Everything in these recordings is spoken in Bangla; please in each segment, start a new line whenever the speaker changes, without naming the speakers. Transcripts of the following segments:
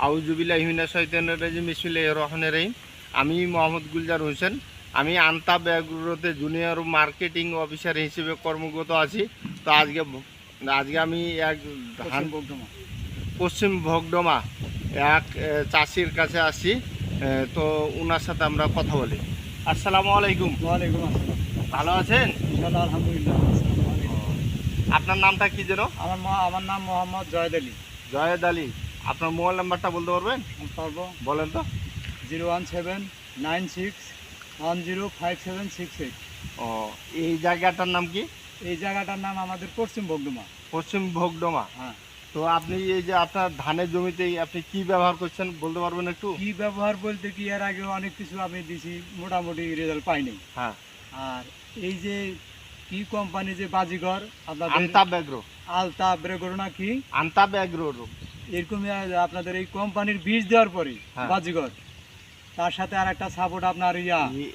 আউযুবিল্লাহি মিনাশ শাইতানির রাজিম বিসমিল্লাহির রহমানির রহিম। আমি মোহাম্মদ গুলজার হোসেন। আমি আন্তাব এগ্রোতে জুনিয়র মার্কেটিং অফিসার হিসেবে কর্মরত আছি। তো আজকে আমি এক পশ্চিম ভগডমা এক চাষির কাছে আসছি। তো ওনার সাথে আমরা কথা বলি। আসসালামু আলাইকুম।
ওয়ালাইকুম আসসালাম।
ভালো আছেন?
ইনশাআল্লাহ আলহামদুলিল্লাহ।
আপনার নামটা কি যেন?
আমার নাম মোহাম্মদ জয়েদ আলী।
জয়েদ আলী। আপনার মোবাইল নাম্বারটা বলতে পারবেন?
পারবো।
বলেন তো।
01796105768।
ও, এই জায়গাটার নাম কি?
এই জায়গাটার নাম আমাদের পশ্চিম বগডুমা।
পশ্চিম ভগডমা।
হ্যাঁ।
তো আপনি এই যে আপনার ধানের জমিতে আপনি কি ব্যবহার করছেন বলতে পারবেন একটু?
কি ব্যবহার বলতে কি, এর আগে অনেক কিছু আমি দিছি, মোটামুটি রেজাল্ট পাইনি।
হ্যাঁ।
আর এই যে কি কোম্পানি যে বাজিঘর আপনাদের
আন্তাব এগ্রো।
আলতা ব্রেগর না কি
আন্তাব এগ্রো।
এরকমই আপনাদের এই কোম্পানির বীজ দেওয়ার পরে
হ্যাঁ।
বাজিঘর, তার সাথে আর একটা সাপোর্ট আপনার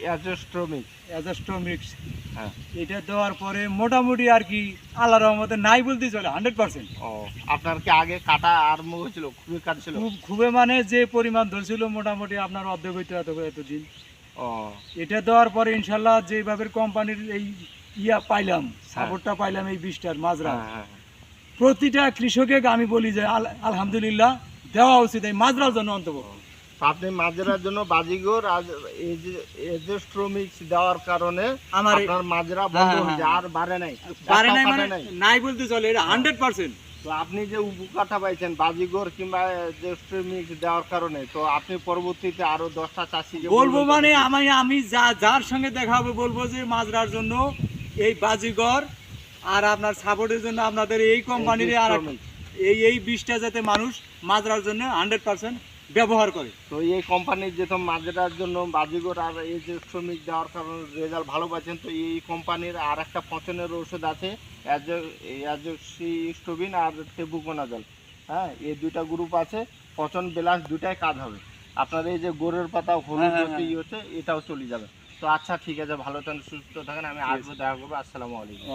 অ্যাজোস্ট্রোমিক।
অ্যাজাস্ট্রোমিক্স,
হ্যাঁ।
এটা দেওয়ার পরে মোটামুটি আর কি আল্লাহর রহমতে নাই বলতে চলে 100%।
ও, আপনার কি আগে কাটা আরম্ভ হয়েছিল? খুবই কাটছিল?
খুবই মানে যে পরিমাণ ধরছিল মোটামুটি আপনার অর্ধেক হইতে এতদিন।
ও,
এটা দেওয়ার পরে ইনশাল্লাহ যেভাবে কোম্পানির এই পাইলাম, সাপোর্টটা পাইলাম এই বীজটার মাজরা,
হ্যাঁ।
প্রতিটা কৃষকে আমি বলি যে আলহামদুলিল্লাহ দেওয়া উচিত এই মাজরার জন্য অন্তত।
তো আপনি মাজরার জন্য বাজিগর আর এই যে অ্যাজোস্ট্রোমিক্স দেওয়ার কারণে
আমার
আপনার মাজরা বন্ধ হয়েছে, আর বাড়ে নাই?
পারে নাই
একটাও
মানে
কাটে নাই?
নাই বলতে চলে, এটা 100%।
তো আপনি যে উপকারটা পাইছেন বাজিগর কিংবা অ্যাজোস্ট্রোমিক্স দেওয়ার কারণে, তো আপনি পরবর্তীতে আরো 10টা চাষি
বলবো মানে আমি যার সঙ্গে দেখা হবে বলবো যে মাজরার জন্য এই বাজিগর আর আপনার সাপোর্টের জন্য আপনাদের এই কোম্পানির আর এই বীজটা যাতে মানুষ মাজরার জন্য 100% ব্যবহার করে।
তো এই কোম্পানির যে মাজরার জন্য বাজিগর আর এই যে শ্রমিক দেওয়ার কারণে রেজাল্ট ভালো পাচ্ছেন, তো এই কোম্পানির আর একটা পচনের ওষুধ আছে, অ্যাজোক্সিস্টোবিন আর টেবুকোনাজল। হ্যাঁ, এই দুইটা গ্রুপ আছে, পচন ব্যালান্স দুইটাই কাজ হবে। আপনার এই যে গোড়ের পাতা হলুদ হচ্ছে, এটাও চলে যাবে। তো আচ্ছা, ঠিক আছে, ভালো থাকেন, সুস্থ থাকেন। আমি আসবো, দেখা করবো। আসসালামু আলাইকুম।